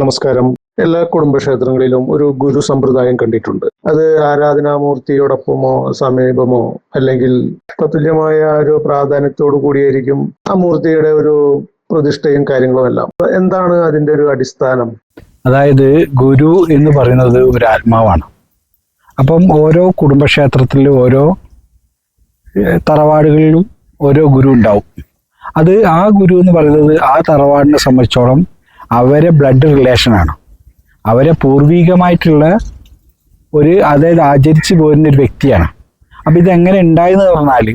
നമസ്കാരം. എല്ലാ കുടുംബക്ഷേത്രങ്ങളിലും ഒരു ഗുരു സമ്പ്രദായം കണ്ടിട്ടുണ്ട്. അത് ആരാധനാമൂർത്തിയോടൊപ്പമോ സമീപമോ അല്ലെങ്കിൽ തത്തുല്യമായ ഒരു പ്രാധാന്യത്തോടു കൂടിയായിരിക്കും ആ മൂർത്തിയുടെ ഒരു പ്രതിഷ്ഠയും കാര്യങ്ങളും എല്ലാം. എന്താണ് അതിന്റെ ഒരു അടിസ്ഥാനം? അതായത് ഗുരു എന്ന് പറയുന്നത് ഒരു ആത്മാവാണ്. അപ്പം ഓരോ കുടുംബക്ഷേത്രത്തിലും ഓരോ തറവാടുകളിലും ഓരോ ഗുരു ഉണ്ടാവും. അത് ആ ഗുരു എന്ന് പറയുന്നത് ആ തറവാടിനെ സംബന്ധിച്ചോളം അവരെ ബ്ലഡ് റിലേഷനാണ്, അവരെ പൂർവികമായിട്ടുള്ള അതായത് ആചരിച്ചു പോരുന്ന ഒരു വ്യക്തിയാണ്. അപ്പം ഇതെങ്ങനെ ഉണ്ടായെന്ന് പറഞ്ഞാൽ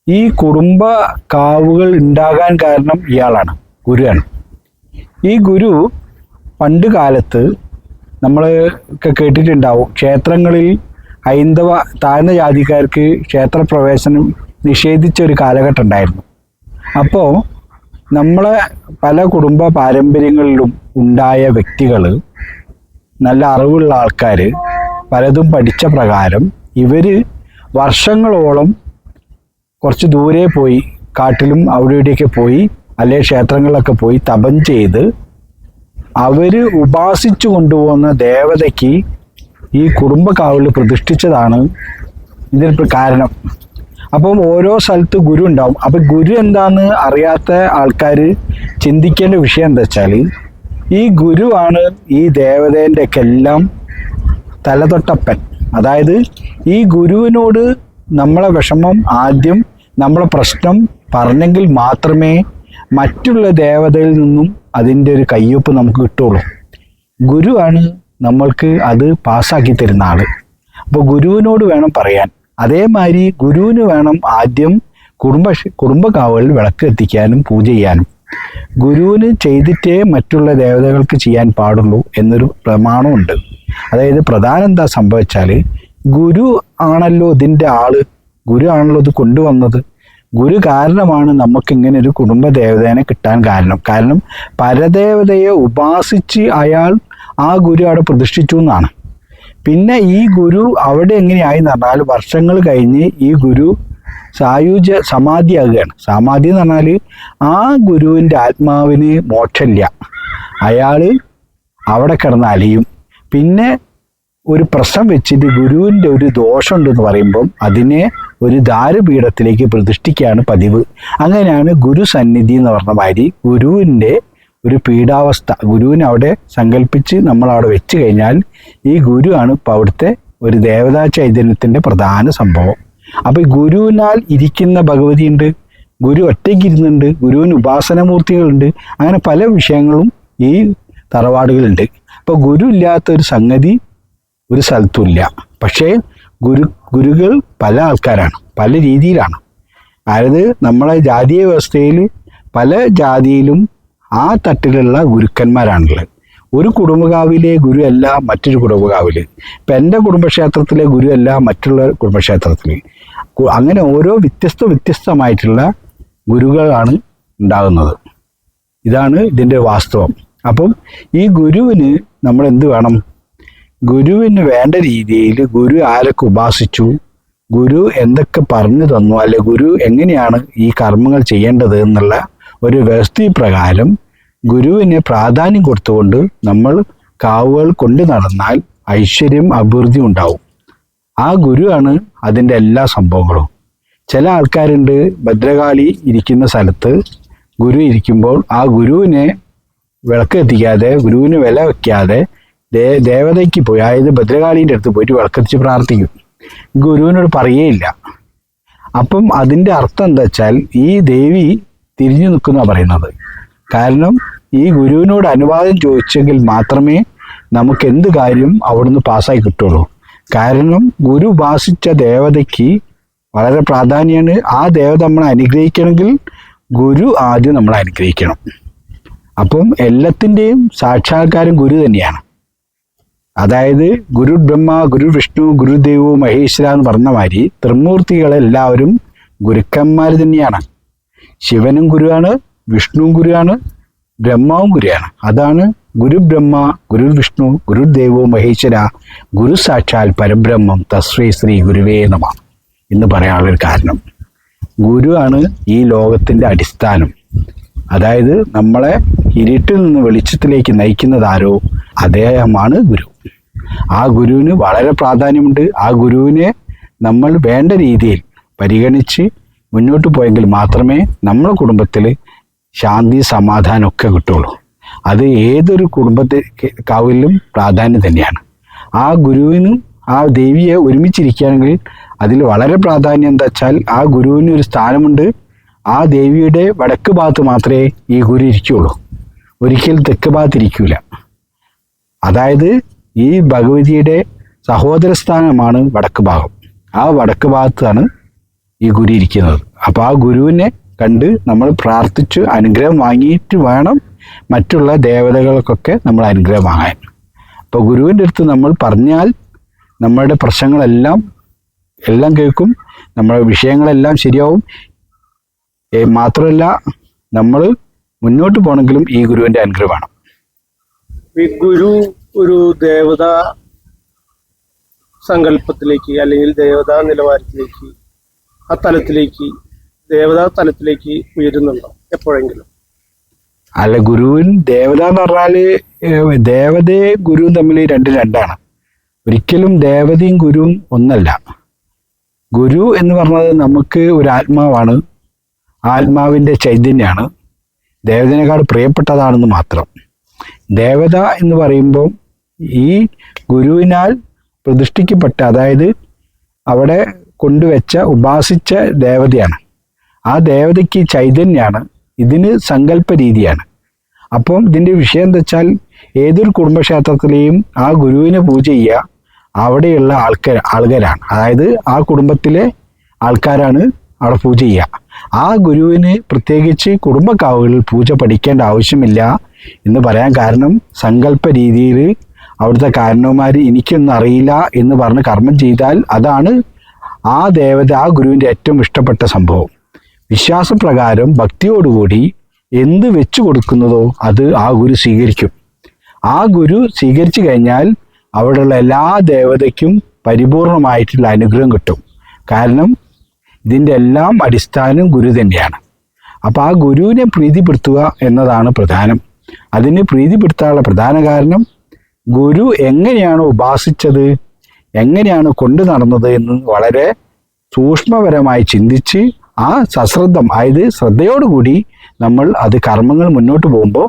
ഈ കുടുംബ കാവുകൾ ഉണ്ടാകാൻ കാരണം ഇയാളാണ്, ഗുരുവാണ്. ഈ ഗുരു പണ്ട് കാലത്ത് നമ്മൾ ഒക്കെ കേട്ടിട്ടുണ്ടാവും, ക്ഷേത്രങ്ങളിൽ ഹൈന്ദവ താഴ്ന്ന ജാതിക്കാർക്ക് ക്ഷേത്രപ്രവേശനം നിഷേധിച്ച ഒരു കാലഘട്ടം ഉണ്ടായിരുന്നു. അപ്പോൾ നമ്മളെ പല കുടുംബ പാരമ്പര്യങ്ങളിലും ഉണ്ടായ വ്യക്തികൾ, നല്ല അറിവുള്ള ആൾക്കാർ പലതും പഠിച്ച പ്രകാരം ഇവർ വർഷങ്ങളോളം കുറച്ച് ദൂരെ പോയി, കാട്ടിലും അവിടെ ഇവിടെയൊക്കെ പോയി, അല്ലെങ്കിൽ ക്ഷേത്രങ്ങളിലൊക്കെ പോയി തപം ചെയ്ത് അവർ ഉപാസിച്ചു കൊണ്ടുപോകുന്ന ദേവതയ്ക്ക് ഈ കുടുംബക്കാവിൽ പ്രതിഷ്ഠിച്ചതാണ് ഇതിന് കാരണം. അപ്പം ഓരോ സ്ഥലത്ത് ഗുരു ഉണ്ടാവും. അപ്പം ഗുരു എന്താണെന്ന് അറിയാത്ത ആൾക്കാർ ചിന്തിക്കേണ്ട വിഷയം എന്താ വെച്ചാൽ, ഈ ഗുരുവാണ് ഈ ദേവതേൻ്റെ ഒക്കെ എല്ലാം തലതൊട്ടപ്പൻ. അതായത് ഈ ഗുരുവിനോട് നമ്മളെ വിഷമം, ആദ്യം നമ്മളെ പ്രശ്നം പറഞ്ഞെങ്കിൽ മാത്രമേ മറ്റുള്ള ദേവതയിൽ നിന്നും അതിൻ്റെ ഒരു കയ്യൊപ്പ് നമുക്ക് കിട്ടുള്ളൂ. ഗുരുവാണ് നമ്മൾക്ക് അത് പാസ്സാക്കി തരുന്ന ആൾ. അപ്പോൾ ഗുരുവിനോട് വേണം പറയാൻ. അതേമാതിരി ഗുരുവിന് വേണം ആദ്യം കുടുംബക്കാവുകളിൽ വിളക്ക് എത്തിക്കാനും പൂജ ചെയ്യാനും. ഗുരുവിന് ചെയ്തിട്ടേ മറ്റുള്ള ദേവതകൾക്ക് ചെയ്യാൻ പാടുള്ളൂ എന്നൊരു പ്രമാണമുണ്ട്. അതായത് പ്രധാനം എന്താ സംഭവിച്ചാൽ, ഗുരു ആണല്ലോ ഇതിൻ്റെ ആള്, ഗുരു ആണല്ലോ ഇത് കൊണ്ടുവന്നത്. ഗുരു കാരണമാണ് നമുക്കിങ്ങനെ ഒരു കുടുംബ ദേവതേനെ കിട്ടാൻ കാരണം പരദേവതയെ ഉപാസിച്ച് അയാൾ ആ ഗുരു അവിടെ പ്രതിഷ്ഠിച്ചു എന്നാണ്. പിന്നെ ഈ ഗുരു അവിടെ എങ്ങനെയായി എന്ന് പറഞ്ഞാൽ, വർഷങ്ങൾ കഴിഞ്ഞ് ഈ ഗുരു സമാധിയാകുകയാണ്. സമാധി എന്ന് പറഞ്ഞാൽ ആ ഗുരുവിൻ്റെ ആത്മാവിന് മോക്ഷമില്ല, അയാൾ അവിടെ കിടന്ന് അലയും. പിന്നെ ഒരു പ്രശ്നം വെച്ചിട്ട് ഗുരുവിൻ്റെ ഒരു ദോഷമുണ്ടെന്ന് പറയുമ്പം അതിനെ ഒരു ദാരുപീഠത്തിലേക്ക് പ്രതിഷ്ഠിക്കുകയാണ് പതിവ്. അങ്ങനെയാണ് ഗുരു സന്നിധി എന്ന് പറഞ്ഞ മാതിരി ഗുരുവിൻ്റെ ഒരു പീഡാവസ്ഥ ഗുരുവിനെ അവിടെ സങ്കല്പിച്ച് നമ്മളവിടെ വെച്ച് കഴിഞ്ഞാൽ ഈ ഗുരുവാണ് ഇപ്പോൾ അവിടുത്തെ ഒരു ദേവതാ ചൈതന്യത്തിൻ്റെ പ്രധാന സംഭവം. അപ്പോൾ ഈ ഗുരുവിനാൽ ഇരിക്കുന്ന ഭഗവതിയുണ്ട്, ഗുരു ഒറ്റയ്ക്ക് ഇരുന്നുണ്ട്, ഗുരുവിന് ഉപാസനമൂർത്തികളുണ്ട്. അങ്ങനെ പല വിഷയങ്ങളും ഈ തറവാടുകളുണ്ട്. അപ്പോൾ ഗുരു ഇല്ലാത്തൊരു സംഗതി ഒരു സ്ഥലത്തുമില്ല. പക്ഷേ ഗുരുകൾ പല ആൾക്കാരാണ്, പല രീതിയിലാണ്. അതായത് നമ്മളെ ജാതീയ വ്യവസ്ഥയിൽ പല ജാതിയിലും ആ തട്ടിലുള്ള ഗുരുക്കന്മാരാണുള്ളത്. ഒരു കുടുംബകാവിലെ ഗുരു അല്ല മറ്റൊരു കുടുംബകാവിൽ. ഇപ്പം എൻ്റെ കുടുംബക്ഷേത്രത്തിലെ ഗുരു അല്ല മറ്റുള്ള കുടുംബക്ഷേത്രത്തിൽ. അങ്ങനെ ഓരോ വ്യത്യസ്തമായിട്ടുള്ള ഗുരുകളാണ് ഉണ്ടാകുന്നത്. ഇതാണ് ഇതിൻ്റെ വാസ്തവം. അപ്പം ഈ ഗുരുവിന് നമ്മൾ എന്ത് വേണം? ഗുരുവിന് വേണ്ട രീതിയിൽ ഗുരു ആരൊക്കെ ഉപാസിച്ചു, ഗുരു എന്തൊക്കെ പറഞ്ഞു തന്നു, അല്ലെ ഗുരു എങ്ങനെയാണ് ഈ കർമ്മങ്ങൾ ചെയ്യേണ്ടത് എന്നുള്ള ഒരു വ്യവസ്ഥ പ്രകാരം ഗുരുവിനെ പ്രാധാന്യം കൊടുത്തുകൊണ്ട് നമ്മൾ കാവുകൾ കൊണ്ട് നടന്നാൽ ഐശ്വര്യം, അഭിവൃദ്ധി ഉണ്ടാവും. ആ ഗുരുവാണ് അതിൻ്റെ എല്ലാ സംഭവങ്ങളും. ചില ആൾക്കാരുണ്ട്, ഭദ്രകാളി ഇരിക്കുന്ന സ്ഥലത്ത് ഗുരു ഇരിക്കുമ്പോൾ ആ ഗുരുവിനെ വിളക്ക് എത്തിക്കാതെ, ഗുരുവിന് വില വയ്ക്കാതെ ദേവതയ്ക്ക് പോയി, അതായത് ഭദ്രകാളീൻ്റെ അടുത്ത് പോയിട്ട് വിളക്കെത്തിച്ച് പ്രാർത്ഥിക്കും. ഗുരുവിനോട് പറയുകയില്ല. അപ്പം അതിൻ്റെ അർത്ഥം എന്താ വെച്ചാൽ, ഈ ദേവി തിരിഞ്ഞു നിൽക്കുന്ന പറയുന്നത്. കാരണം ഈ ഗുരുവിനോട് അനുവാദം ചോദിച്ചെങ്കിൽ മാത്രമേ നമുക്ക് എന്ത് കാര്യം അവിടുന്ന് പാസ്സായി കിട്ടുള്ളൂ. കാരണം ഗുരു ഉപാസിച്ച ദേവതയ്ക്ക് വളരെ പ്രാധാന്യമാണ്. ആ ദേവത നമ്മളെ അനുഗ്രഹിക്കണമെങ്കിൽ ഗുരു ആദ്യം നമ്മളെ അനുഗ്രഹിക്കണം. അപ്പം എല്ലാത്തിൻ്റെയും സാക്ഷാത്കാരം ഗുരു തന്നെയാണ്. അതായത് ഗുരു ബ്രഹ്മ, ഗുരു വിഷ്ണു, ഗുരുദേവോ മഹേശ്വര എന്ന് പറഞ്ഞ മാതിരി ത്രിമൂർത്തികളെല്ലാവരും ഗുരുക്കന്മാർ തന്നെയാണ്. ശിവനും ഗുരുവാണ്, വിഷ്ണുവും ഗുരുവാണ്, ബ്രഹ്മാവും ഗുരുവാണ്. അതാണ് ഗുരു ബ്രഹ്മ, ഗുരു വിഷ്ണു, ഗുരുദേവോ മഹേശ്വര, ഗുരു സാക്ഷാൽ പരബ്രഹ്മം തസ്മൈ ശ്രീ ഗുരുവേ നമഃ എന്ന് പറയാനുള്ളൊരു കാരണം ഗുരുവാണ് ഈ ലോകത്തിൻ്റെ അടിസ്ഥാനം. അതായത് നമ്മളെ ഇരുട്ടിൽ നിന്ന് വെളിച്ചത്തിലേക്ക് നയിക്കുന്നതാരോ അദ്ദേഹമാണ് ഗുരു. ആ ഗുരുവിന് വളരെ പ്രാധാന്യമുണ്ട്. ആ ഗുരുവിനെ നമ്മൾ വേണ്ട രീതിയിൽ പരിഗണിച്ച് മുന്നോട്ട് പോയെങ്കിൽ മാത്രമേ നമ്മുടെ കുടുംബത്തിൽ ശാന്തി സമാധാനമൊക്കെ കിട്ടുള്ളൂ. അത് ഏതൊരു കുടുംബക്കാവിലും പ്രാധാന്യം തന്നെയാണ്. ആ ഗുരുവിനും ആ ദേവിയെ ഒരുമിച്ചിരിക്കുകയാണെങ്കിൽ അതിൽ വളരെ പ്രാധാന്യം എന്താ വെച്ചാൽ ആ ഗുരുവിന് ഒരു സ്ഥാനമുണ്ട്. ആ ദേവിയുടെ വടക്ക് ഭാഗത്ത് മാത്രമേ ഈ ഗുരു ഇരിക്കുകയുള്ളൂ, ഒരിക്കലും തെക്ക് ഭാഗത്ത് ഇരിക്കൂല. അതായത് ഈ ഭഗവതിയുടെ സഹോദര സ്ഥാനമാണ് വടക്ക് ഭാഗം. ആ വടക്ക് ഭാഗത്താണ് ഈ ഗുരു ഇരിക്കുന്നത്. അപ്പോൾ ആ ഗുരുവിനെ കണ്ട് നമ്മൾ പ്രാർത്ഥിച്ച് അനുഗ്രഹം വാങ്ങിയിട്ട് വേണം മറ്റുള്ള ദേവതകൾക്കൊക്കെ നമ്മൾ അനുഗ്രഹം വാങ്ങാൻ. അപ്പോൾ ഗുരുവിൻ്റെ അടുത്ത് നമ്മൾ പറഞ്ഞാൽ നമ്മളുടെ പ്രശ്നങ്ങളെല്ലാം കേൾക്കും, നമ്മുടെ വിഷയങ്ങളെല്ലാം ശരിയാവും. മാത്രമല്ല നമ്മൾ മുന്നോട്ട് പോകണമെങ്കിലും ഈ ഗുരുവിൻ്റെ അനുഗ്രഹം വേണം. ഈ ഗുരു ഒരു ദേവതാ സങ്കല്പത്തിലേക്ക് അല്ലെങ്കിൽ ദേവതാ നിലവാരത്തിലേക്ക്, ആ തലത്തിലേക്ക്, ദേവതാ തലത്തിലേക്ക് ഉയരുന്നുണ്ടോ എപ്പോഴെങ്കിലും? അല്ല, ദേവത എന്ന് പറഞ്ഞാല് ദേവതയും ഗുരുവും തമ്മിൽ രണ്ടാണ്. ഒരിക്കലും ദേവതയും ഗുരുവും ഒന്നല്ല. ഗുരു എന്ന് പറഞ്ഞത് നമുക്ക് ഒരു ആത്മാവാണ്, ആത്മാവിൻ്റെ ചൈതന്യമാണ്, ദേവതനേക്കാൾ പ്രിയപ്പെട്ടതാണെന്ന് മാത്രം. ദേവത എന്ന് പറയുമ്പോൾ ഈ ഗുരുവിനാൽ പ്രതിഷ്ഠിക്കപ്പെട്ട, അതായത് അവിടെ കൊണ്ടുവച്ച ഉപാസിച്ച ദേവതയാണ്. ആ ദേവതയ്ക്ക് ചൈതന്യമാണ്, ഇതിന് സങ്കല്പ രീതിയാണ്. അപ്പം ഇതിൻ്റെ വിഷയം എന്താ വെച്ചാൽ ഏതൊരു കുടുംബക്ഷേത്രത്തിലെയും ആ ഗുരുവിനെ പൂജ ചെയ്യുക അവിടെയുള്ള ആൾക്കാരാണ്, അതായത് ആ കുടുംബത്തിലെ ആൾക്കാരാണ് അവിടെ പൂജ ചെയ്യുക. ആ ഗുരുവിന് പ്രത്യേകിച്ച് കുടുംബക്കാവുകളിൽ പൂജ പഠിക്കേണ്ട ആവശ്യമില്ല എന്ന് പറയാൻ കാരണം, സങ്കല്പ രീതിയിൽ അവിടുത്തെ കാരണവന്മാർ എനിക്കൊന്നും അറിയില്ല എന്ന് പറഞ്ഞ് കർമ്മം ചെയ്താൽ അതാണ് ആ ദേവത, ആ ഗുരുവിൻ്റെ ഏറ്റവും ഇഷ്ടപ്പെട്ട സംഭവം. വിശ്വാസപ്രകാരം ഭക്തിയോടുകൂടി എന്ത് വെച്ചു കൊടുക്കുന്നതോ അത് ആ ഗുരു സ്വീകരിക്കും. ആ ഗുരു സ്വീകരിച്ചു കഴിഞ്ഞാൽ അവിടെയുള്ള എല്ലാ ദേവതയ്ക്കും പരിപൂർണമായിട്ടുള്ള അനുഗ്രഹം കിട്ടും. കാരണം ഇതിൻ്റെ എല്ലാം അടിസ്ഥാനം ഗുരു തന്നെയാണ്. അപ്പോൾ ആ ഗുരുവിനെ പ്രീതിപ്പെടുത്തുക എന്നതാണ് പ്രധാനം. അതിന് പ്രീതിപ്പെടുത്താനുള്ള പ്രധാന കാരണം ഗുരു എങ്ങനെയാണ് ഉപാസിച്ചത്, എങ്ങനെയാണ് കൊണ്ടു നടന്നത് എന്ന് വളരെ സൂക്ഷ്മപരമായി ചിന്തിച്ച് ആ സശ്രദ്ധം, അതായത് ശ്രദ്ധയോടുകൂടി നമ്മൾ അത് കർമ്മങ്ങൾ മുന്നോട്ട് പോകുമ്പോൾ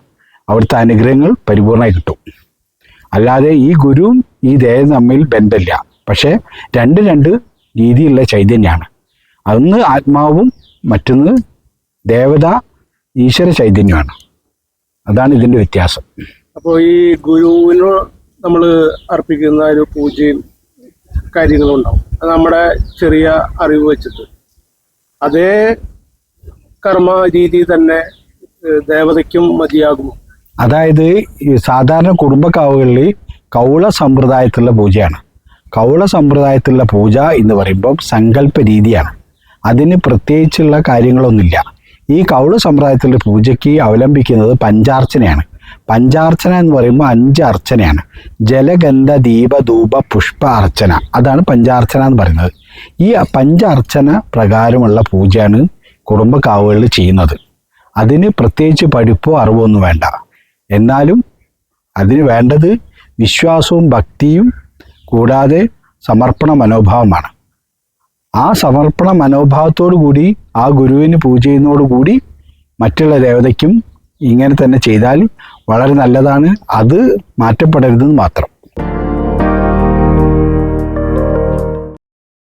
അവിടുത്തെ അനുഗ്രഹങ്ങൾ പരിപൂർണമായി കിട്ടും. അല്ലാതെ ഈ ഗുരുവും ഈ ദേവൻ തമ്മിൽ ബന്ധമില്ല. പക്ഷേ രണ്ട് രീതിയിലുള്ള ചൈതന്യമാണ്. ഒന്ന് ആത്മാവും മറ്റൊന്ന് ദേവത ഈശ്വര ചൈതന്യമാണ്. അതാണ് ഇതിൻ്റെ വ്യത്യാസം. അപ്പോൾ ഈ ഗുരുവിന് നമ്മൾ അർപ്പിക്കുന്ന ഒരു പൂജയും കാര്യങ്ങളും ഉണ്ടാവും. അത് നമ്മുടെ ചെറിയ അറിവ് വെച്ചിട്ട് അതേ കർമ്മ രീതി തന്നെ ദേവതയ്ക്കും മതിയാകുമോ? അതായത് ഈ സാധാരണ കുടുംബക്കാവുകളിൽ കൗള സമ്പ്രദായത്തിലുള്ള പൂജയാണ്. കൗള സമ്പ്രദായത്തിലുള്ള പൂജ എന്ന് പറയുമ്പോൾ സങ്കല്പ രീതിയാണ്. അതിന് പ്രത്യേകിച്ചുള്ള കാര്യങ്ങളൊന്നുമില്ല. ഈ കൗള സമ്പ്രദായത്തിലുള്ള പൂജയ്ക്ക് അവലംബിക്കുന്നത് പഞ്ചാർച്ചനയാണ്. പഞ്ചാർച്ചന എന്ന് പറയുമ്പോൾ 5 അർച്ചനയാണ്. ജലഗന്ധ ദീപ ധൂപ പുഷ്പ അർച്ചന, അതാണ് പഞ്ചാർച്ചന എന്ന് പറയുന്നത്. ഈ പഞ്ചാർച്ചന പ്രകാരമുള്ള പൂജയാണ് കുടുംബക്കാവുകളിൽ ചെയ്യുന്നത്. അതിന് പ്രത്യേകിച്ച് പഠിപ്പോ അറിവോ ഒന്നും വേണ്ട. എന്നാലും അതിന് വേണ്ടത് വിശ്വാസവും ഭക്തിയും കൂടാതെ സമർപ്പണ മനോഭാവമാണ്. ആ സമർപ്പണ മനോഭാവത്തോടു കൂടി ആ ഗുരുവിന് പൂജ ചെയ്യുന്നതോടുകൂടി മറ്റുള്ള ദേവതയ്ക്കും ഇങ്ങനെ തന്നെ ചെയ്താൽ വളരെ നല്ലതാണ്. അത് മാറ്റപ്പെടരുതെന്ന് മാത്രം.